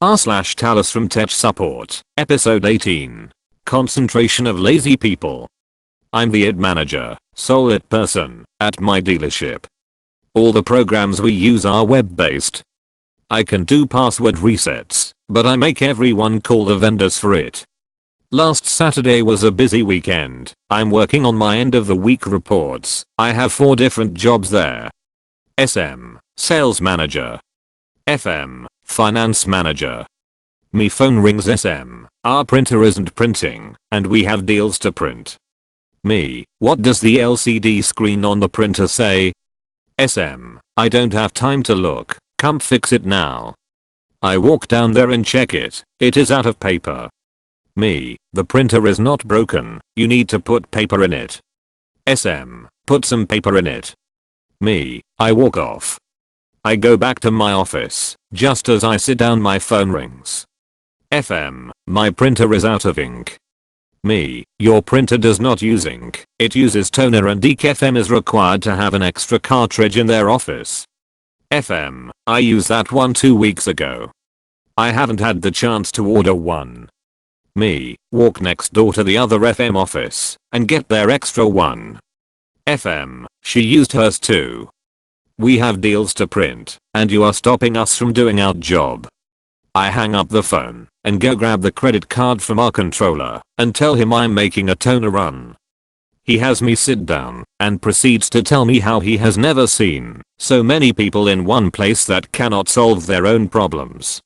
r/TalesFromTechSupport, episode 18. Concentration of lazy people. I'm the IT manager, sole IT person, at my dealership. All the programs we use are web-based. I can do password resets, but I make everyone call the vendors for it. Last Saturday was a busy weekend. I'm working on my end of the week reports. I have 4 different jobs there. SM, sales manager. FM, finance manager. Me phone rings. SM, our printer isn't printing, and we have deals to print. Me, what does the LCD screen on the printer say? SM, I don't have time to look, come fix it now. I walk down there and check it, it is out of paper. Me, the printer is not broken, you need to put paper in it. SM, put some paper in it. Me, I walk off. I go back to my office, just as I sit down my phone rings. FM, my printer is out of ink. Me, your printer does not use ink, it uses toner and ink. FM is required to have an extra cartridge in their office. FM, I used that one 2 weeks ago. I haven't had the chance to order one. Me, walk next door to the other FM office, and get their extra one. FM, she used hers too. We have deals to print, and you are stopping us from doing our job. I hang up the phone, and go grab the credit card from our controller, and tell him I'm making a toner run. He has me sit down, and proceeds to tell me how he has never seen so many people in one place that cannot solve their own problems.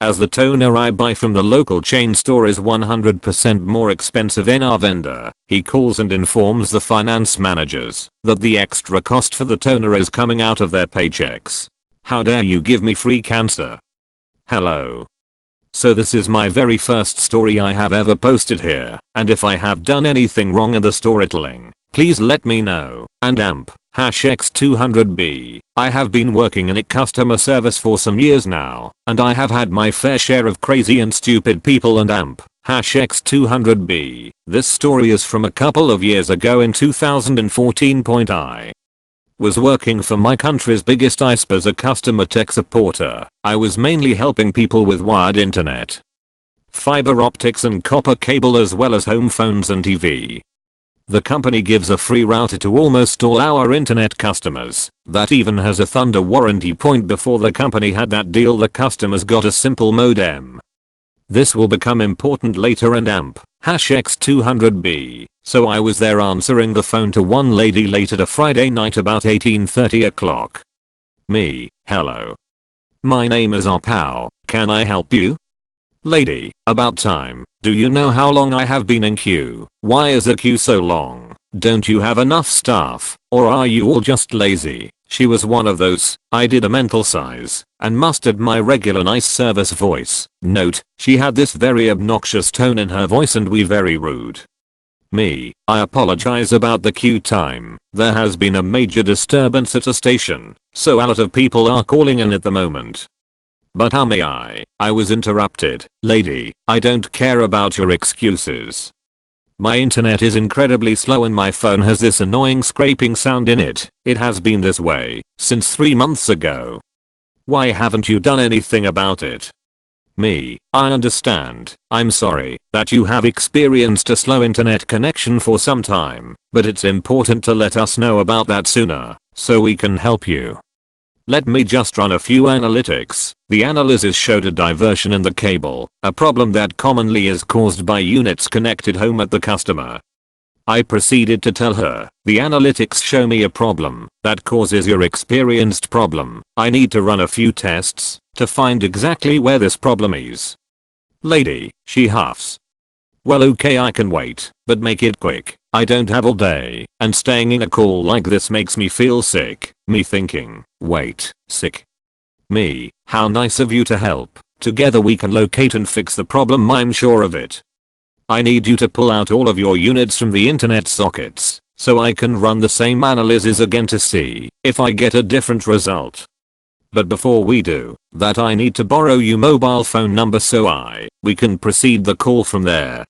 As the toner I buy from the local chain store is 100% more expensive than our vendor, he calls and informs the finance managers that the extra cost for the toner is coming out of their paychecks. How dare you give me free cancer? Hello. So this is my very first story I have ever posted here, and if I have done anything wrong in the storytelling, please let me know. And AMP, #X200B, I have been working in customer service for some years now, and I have had my fair share of crazy and stupid people. And AMP, #X200B, this story is from a couple of years ago in 2014. I was working for my country's biggest ISP as a customer tech supporter. I was mainly helping people with wired internet, fiber optics and copper cable, as well as home phones and TV. The company gives a free router to almost all our internet customers. That even has a Thunder warranty point. Before the company had that deal, the customers got a simple modem. This will become important later. And AMP, #X200B. So I was there answering the phone to one lady late at a Friday night about 18:30 o'clock. Me, hello. My name is Arpao, can I help you? Lady, about time. Do you know how long I have been in queue? Why is the queue so long? Don't you have enough staff, or are you all just lazy? She was one of those. I did a mental size and mustered my regular nice service voice. Note, she had this very obnoxious tone in her voice and we very rude. Me, I apologize about the queue time. There has been a major disturbance at a station, so a lot of people are calling in at the moment. But how may I was interrupted. Lady, I don't care about your excuses. My internet is incredibly slow and my phone has this annoying scraping sound in it. It has been this way since 3 months ago. Why haven't you done anything about it? Me, I understand. I'm sorry that you have experienced a slow internet connection for some time, but it's important to let us know about that sooner, so we can help you. Let me just run a few analytics. The analysis showed a diversion in the cable, a problem that commonly is caused by units connected home at the customer. I proceeded to tell her, the analytics show me a problem that causes your experienced problem. I need to run a few tests to find exactly where this problem is. Lady, she huffs. Well, okay, I can wait, but make it quick. I don't have all day, and staying in a call like this makes me feel sick. Me thinking, wait, sick? Me, how nice of you to help. Together we can locate and fix the problem, I'm sure of it. I need you to pull out all of your units from the internet sockets, so I can run the same analysis again to see if I get a different result. But before we do that, I need to borrow your mobile phone number so we can proceed the call from there.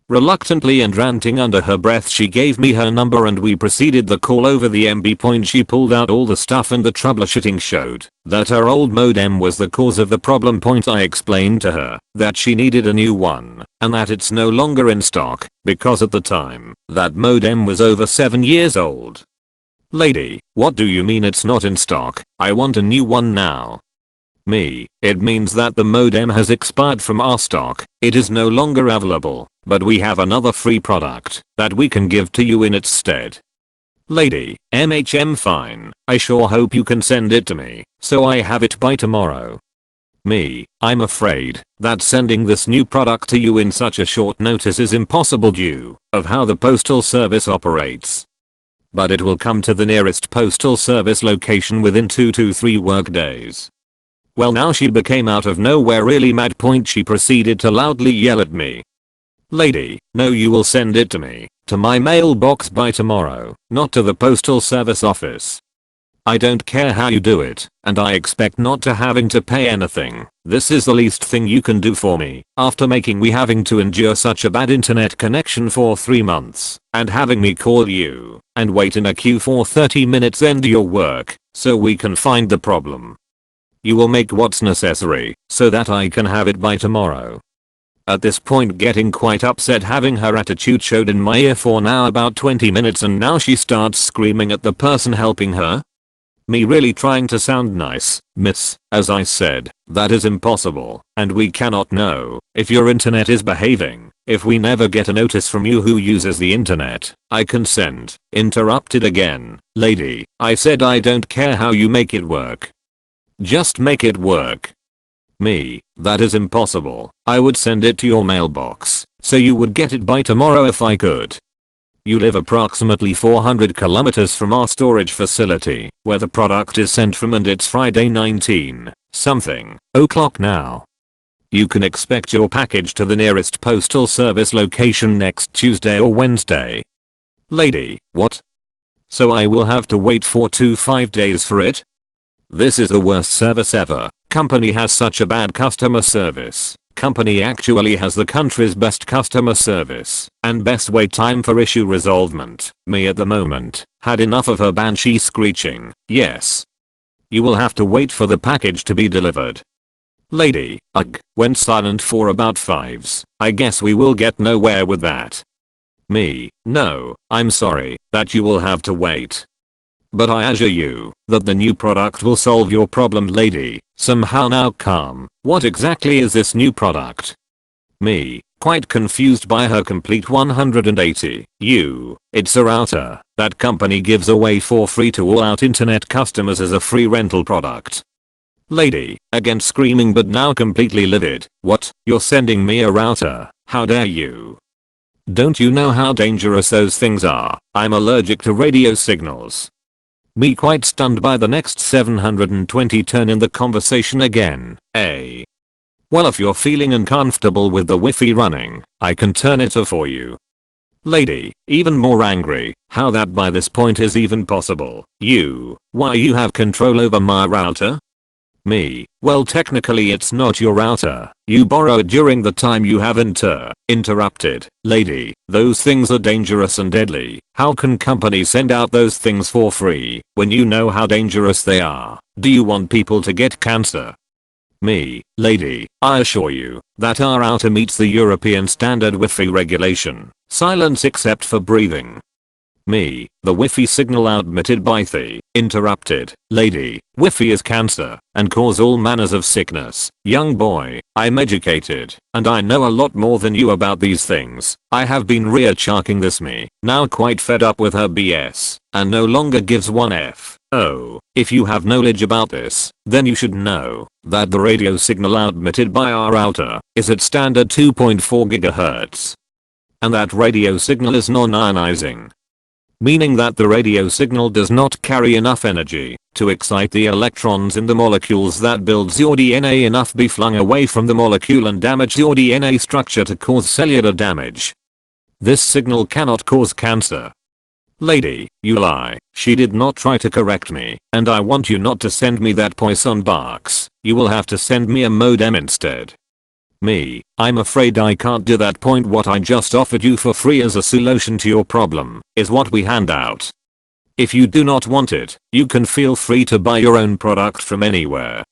Reluctantly and ranting under her breath, she gave me her number and we proceeded the call over the MB point. She pulled out all the stuff and the troubleshooting showed that her old modem was the cause of the problem. I explained to her that she needed a new one and that it's no longer in stock because at the time that modem was over 7 years old. Lady, what do you mean it's not in stock? I want a new one now. Me, it means that the modem has expired from our stock. It is no longer available, but we have another free product that we can give to you in its stead. Lady, fine. I sure hope you can send it to me so I have it by tomorrow. Me, I'm afraid that sending this new product to you in such a short notice is impossible due of how the postal service operates. But it will come to the nearest postal service location within 2 to 3 work days. Well, now she became out of nowhere really mad. She proceeded to loudly yell at me. Lady, no, you will send it to me, to my mailbox by tomorrow, not to the postal service office. I don't care how you do it, and I expect not to having to pay anything. This is the least thing you can do for me, after making me having to endure such a bad internet connection for 3 months, and having me call you, and wait in a queue for 30 minutes. End your work, so we can find the problem. You will make what's necessary, so that I can have it by tomorrow. At this point, getting quite upset, having her attitude showed in my ear for now about 20 minutes, and now she starts screaming at the person helping her. Me really trying to sound nice, miss, as I said, that is impossible, and we cannot know if your internet is behaving if we never get a notice from you who uses the internet. I consent. Interrupted again. Lady, I said I don't care how you make it work. Just make it work. Me, that is impossible. I would send it to your mailbox, so you would get it by tomorrow if I could. You live approximately 400 kilometers from our storage facility, where the product is sent from, and it's Friday 19 something o'clock now. You can expect your package to the nearest postal service location next Tuesday or Wednesday. Lady, what? So I will have to wait 4 to 5 days for it? This is the worst service ever. Company has such a bad customer service. Company actually has the country's best customer service and best wait time for issue resolvement. Me at the moment had enough of her banshee screeching. Yes. You will have to wait for the package to be delivered. Lady, went silent for about 5s. I guess we will get nowhere with that. Me, no, I'm sorry that you will have to wait. But I assure you that the new product will solve your problem. Lady, somehow now calm. What exactly is this new product? Me, quite confused by her complete 180. It's a router that company gives away for free to all out internet customers as a free rental product. Lady, again screaming but now completely livid. What? You're sending me a router? How dare you? Don't you know how dangerous those things are? I'm allergic to radio signals. Me quite stunned by the next 720 turn in the conversation again. Well, if you're feeling uncomfortable with the Wi-Fi running, I can turn it off for you. Lady, even more angry, how that by this point is even possible. Why you have control over my router? Me, well technically it's not your router. You borrow it during the time you haven't interrupted. Lady, those things are dangerous and deadly. How can companies send out those things for free when you know how dangerous they are? Do you want people to get cancer? Me, lady, I assure you that our router meets the European standard Wi-Fi regulation. Silence except for breathing. Me, the Wi-Fi signal admitted by the interrupted. Lady, Wi-Fi is cancer and cause all manners of sickness. Young boy, I'm educated and I know a lot more than you about these things. I have been recharking this me, now quite fed up with her BS and no longer gives one F. Oh, if you have knowledge about this, then you should know that the radio signal admitted by our router is at standard 2.4 GHz. And that radio signal is non-ionizing. Meaning that the radio signal does not carry enough energy to excite the electrons in the molecules that builds your DNA enough be flung away from the molecule and damage your DNA structure to cause cellular damage. This signal cannot cause cancer. Lady, you lie. She did not try to correct me, and I want you not to send me that poison box. You will have to send me a modem instead. Me, I'm afraid I can't do that. What I just offered you for free as a solution to your problem is what we hand out. If you do not want it, you can feel free to buy your own product from anywhere.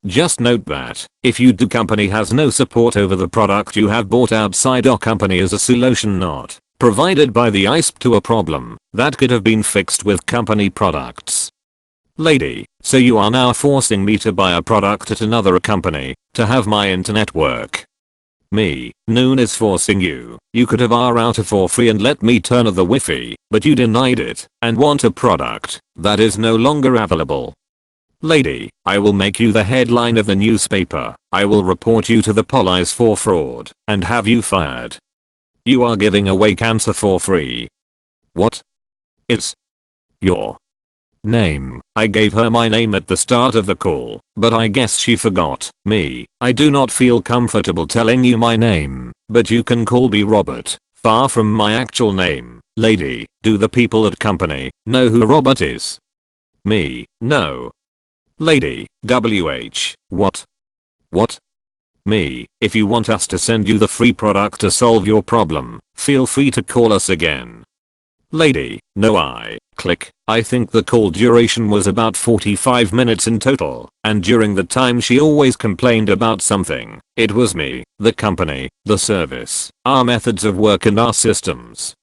Just note that if your company has no support over the product you have bought outside our company as a solution not provided by the ISP to a problem that could have been fixed with company products. Lady, so you are now forcing me to buy a product at another company to have my internet work. Me, Noon is forcing you. You could have our router for free and let me turn off the Wi-Fi, but you denied it and want a product that is no longer available. Lady, I will make you the headline of the newspaper. I will report you to the police for fraud and have you fired. You are giving away cancer for free. What is your name? I gave her my name at the start of the call, but I guess she forgot. Me, I do not feel comfortable telling you my name, but you can call me Robert, far from my actual name. Lady, do the people at company know who Robert is? Me, no. Lady, WH, what? What? Me, if you want us to send you the free product to solve your problem, feel free to call us again. Lady, no I think the call duration was about 45 minutes in total, and during the time she always complained about something. It was me, the company, the service, our methods of work and our systems.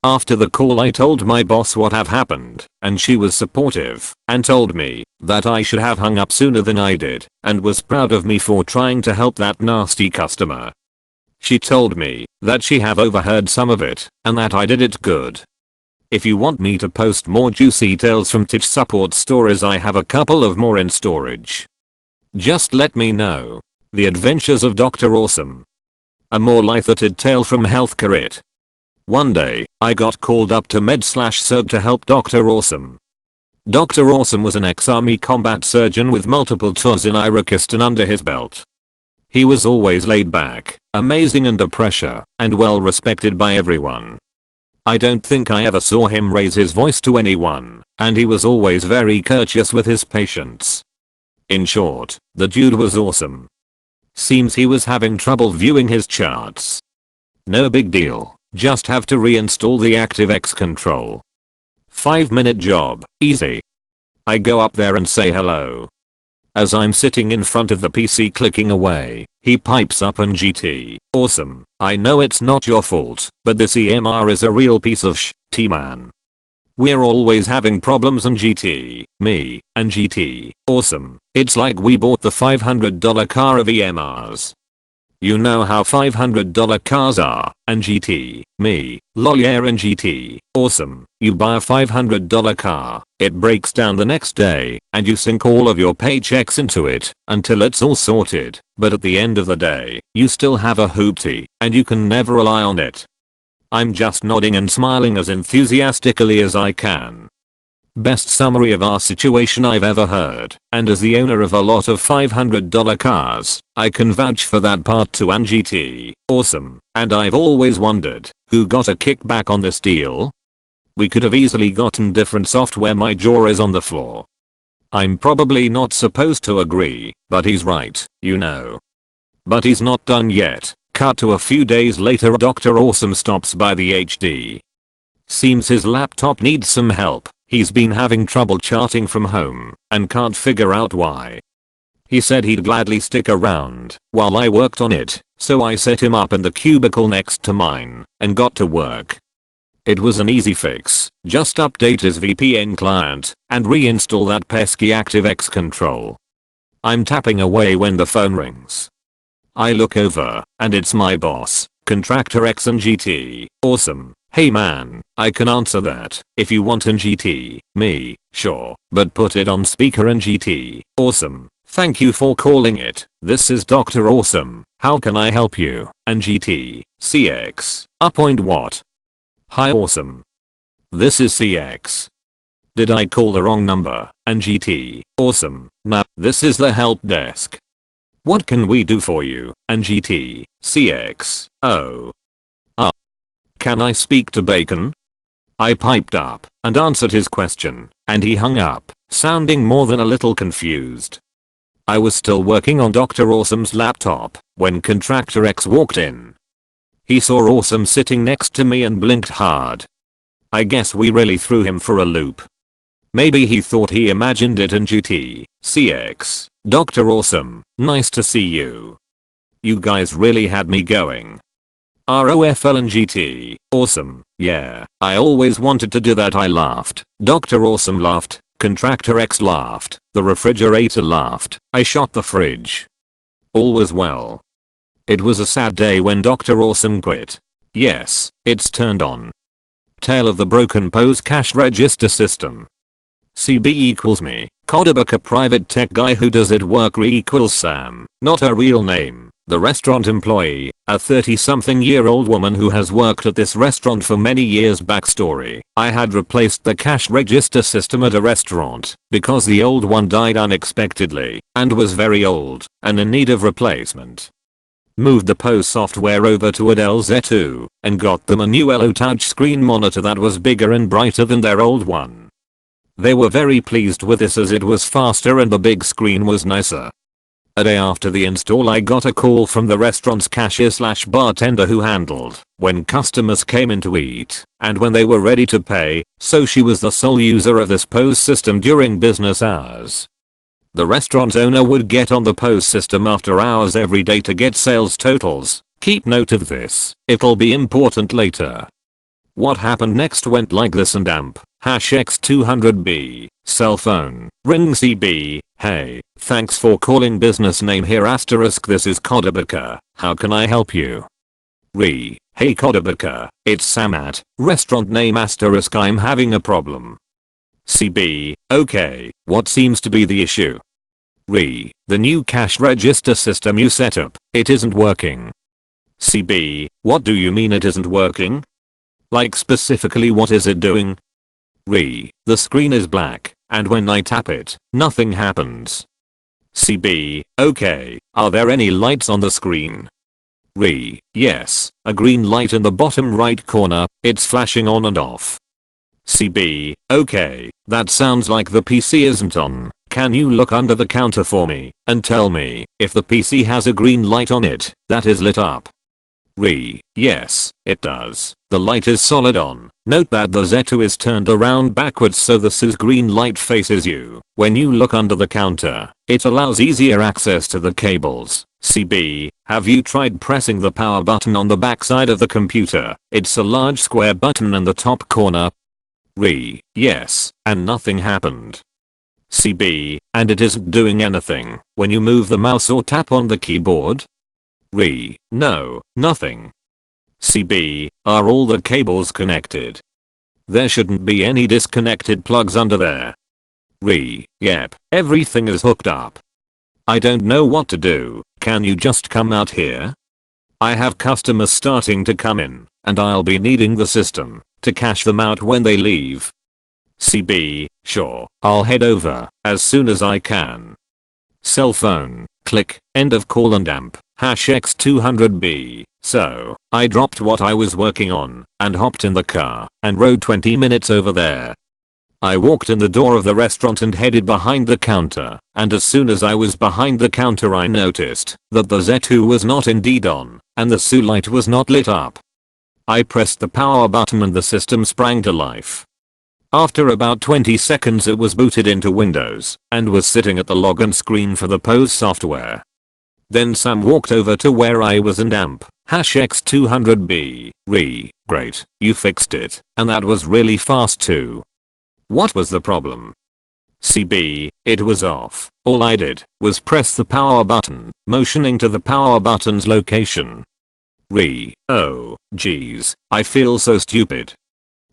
After the call I told my boss what have happened, and she was supportive, and told me that I should have hung up sooner than I did, and was proud of me for trying to help that nasty customer. She told me that she have overheard some of it, and that I did it good. If you want me to post more juicy Tales from TalesFromTechSupport stories, I have a couple of more in storage. Just let me know. The Adventures of Dr. Awesome. A more lighthearted tale from healthcare. It. One day, I got called up to Med/Surg to help Dr. Awesome. Dr. Awesome was an ex-army combat surgeon with multiple tours in Iraqistan under his belt. He was always laid back, amazing under pressure, and well respected by everyone. I don't think I ever saw him raise his voice to anyone, and he was always very courteous with his patients. In short, the dude was awesome. Seems he was having trouble viewing his charts. No big deal, just have to reinstall the ActiveX control. 5-minute job, easy. I go up there and say hello. As I'm sitting in front of the PC clicking away, he pipes up and GT, awesome, I know it's not your fault, but this EMR is a real piece of shit, man. We're always having problems and GT, me, and GT, awesome, it's like we bought the $500 car of EMRs. You know how $500 cars are, and GT, me, lol yeah and GT, awesome, you buy a $500 car, it breaks down the next day, and you sink all of your paychecks into it, until it's all sorted, but at the end of the day, you still have a hoopty, and you can never rely on it. I'm just nodding and smiling as enthusiastically as I can. Best summary of our situation I've ever heard, and as the owner of a lot of $500 cars, I can vouch for that part too. And GT, awesome, and I've always wondered, who got a kickback on this deal? We could have easily gotten different software. My jaw is on the floor. I'm probably not supposed to agree, but he's right, you know. But he's not done yet. Cut to a few days later, Dr. Awesome stops by the HD. Seems his laptop needs some help. He's been having trouble charting from home and can't figure out why. He said he'd gladly stick around while I worked on it, so I set him up in the cubicle next to mine and got to work. It was an easy fix, just update his VPN client and reinstall that pesky ActiveX control. I'm tapping away when the phone rings. I look over and it's my boss, Contractor X and GT, awesome. Hey man, I can answer that if you want. And GT, me, sure, but put it on speaker. And GT, awesome, thank you for calling it. This is Dr. Awesome, how can I help you? And GT, CX, point what? Hi awesome. This is CX. Did I call the wrong number? And GT, awesome, nah, this is the help desk. What can we do for you? And GT, CX, oh. Can I speak to Bacon? I piped up and answered his question, and he hung up, sounding more than a little confused. I was still working on Dr. Awesome's laptop when Contractor X walked in. He saw Awesome sitting next to me and blinked hard. I guess we really threw him for a loop. Maybe he thought he imagined it in GT, CX, Dr. Awesome, nice to see you. You guys really had me going. ROFL and GT, awesome, yeah, I always wanted to do that. I laughed, Dr. Awesome laughed, Contractor X laughed, the refrigerator laughed, I shot the fridge. All was well. It was a sad day when Dr. Awesome quit. Yes, it's turned on. Tale of the broken POS cash register system. CB equals me, Kodabaka private tech guy who does it work equals Sam, not her real name, the restaurant employee, a 30-something-year-old woman who has worked at this restaurant for many years. Backstory, I had replaced the cash register system at a restaurant because the old one died unexpectedly and was very old and in need of replacement. Moved the POS software over to a Dell Z2 and got them a new LO touchscreen monitor that was bigger and brighter than their old one. They were very pleased with this as it was faster and the big screen was nicer. A day after the install I got a call from the restaurant's cashier/bartender who handled when customers came in to eat and when they were ready to pay, so she was the sole user of this POS system during business hours. The restaurant owner would get on the POS system after hours every day to get sales totals. Keep note of this, it'll be important later. What happened next went like this and amp, #X200B, cell phone, ring CB, hey, thanks for calling business name here asterisk this is Kodabaka, how can I help you? Re, hey Kodabaka, it's Sam at, restaurant name asterisk I'm having a problem. CB, okay, what seems to be the issue? Re, the new cash register system you set up, it isn't working. CB, what do you mean it isn't working? Like specifically what is it doing? Re, the screen is black, and when I tap it, nothing happens. CB, okay, are there any lights on the screen? Re, yes, a green light in the bottom right corner, it's flashing on and off. CB, okay, that sounds like the PC isn't on. Can you look under the counter for me and tell me if the PC has a green light on it that is lit up? Re, yes, it does. The light is solid on. Note that the Z2 is turned around backwards so the SUS green light faces you. When you look under the counter, it allows easier access to the cables. CB, have you tried pressing the power button on the backside of the computer? It's a large square button in the top corner. Re, yes, and nothing happened. CB, and it isn't doing anything when you move the mouse or tap on the keyboard? Re, no, nothing. CB, are all the cables connected? There shouldn't be any disconnected plugs under there. Re, yep, everything is hooked up. I don't know what to do, can you just come out here? I have customers starting to come in, and I'll be needing the system to cash them out when they leave. CB, sure, I'll head over as soon as I can. Cell phone, click, end of call and amp, #X200B. So, I dropped what I was working on and hopped in the car and rode 20 minutes over there. I walked in the door of the restaurant and headed behind the counter, and as soon as I was behind the counter I noticed that the Z2 was not indeed on and the SU light was not lit up. I pressed the power button and the system sprang to life. After about 20 seconds it was booted into Windows and was sitting at the login screen for the POS software. Then Sam walked over to where I was and amp, #X200B, re, great, you fixed it, and that was really fast too. What was the problem? CB, it was off. All I did was press the power button, motioning to the power button's location. Re, oh, geez, I feel so stupid.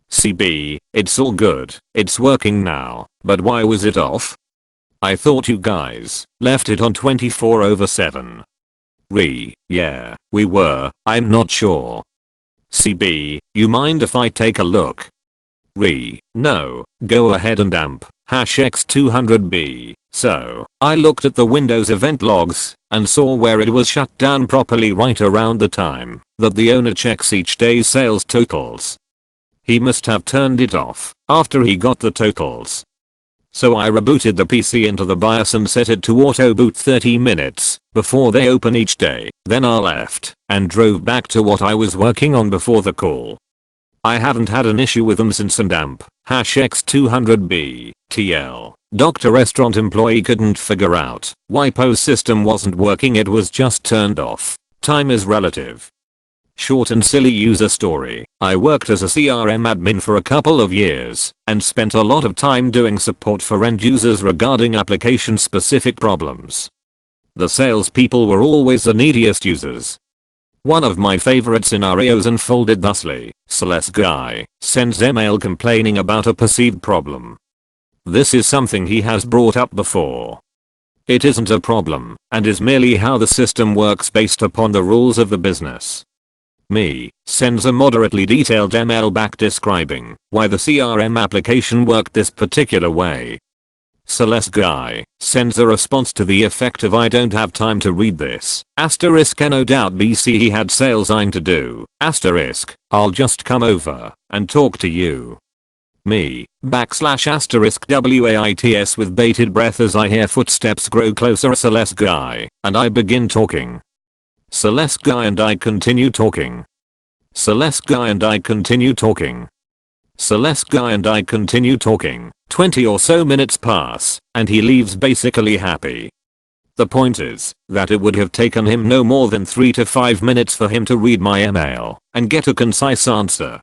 CB, it's all good, it's working now, but why was it off? I thought you guys left it on 24/7. Re, yeah, we were, I'm not sure. CB, you mind if I take a look? Re, no, go ahead and amp, #X200B. So, I looked at the Windows event logs and saw where it was shut down properly right around the time that the owner checks each day's sales totals. He must have turned it off after he got the totals. So I rebooted the PC into the BIOS and set it to auto boot 30 minutes before they open each day. Then I left and drove back to what I was working on before the call. I haven't had an issue with them since and amp #X200B TL. Doctor restaurant employee couldn't figure out why POS system wasn't working, it was just turned off. Time is relative. Short and silly user story. I worked as a CRM admin for a couple of years and spent a lot of time doing support for end users regarding application specific problems. The salespeople were always the neediest users. One of my favorite scenarios unfolded thusly. Celeste guy sends email complaining about a perceived problem. This is something he has brought up before. It isn't a problem and is merely how the system works based upon the rules of the business. Me sends a moderately detailed email back describing why the CRM application worked this particular way. Celeste guy sends a response to the effect of, I don't have time to read this. Asterisk no doubt BC he had sales line to do. Asterisk I'll just come over and talk to you. Me \asterisk waits with bated breath as I hear footsteps grow closer. Celeste guy and I begin talking. Celeste guy and I continue talking. Celeste guy and I continue talking. Celeste guy and I continue talking. 20 or so minutes pass and he leaves basically happy. The point is that it would have taken him no more than 3 to 5 minutes for him to read my email and get a concise answer.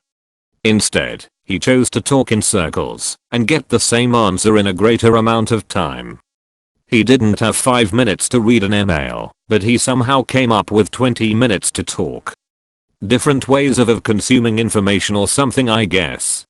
Instead, he chose to talk in circles and get the same answer in a greater amount of time. He didn't have 5 minutes to read an email, but he somehow came up with 20 minutes to talk. Different ways of consuming information or something, I guess.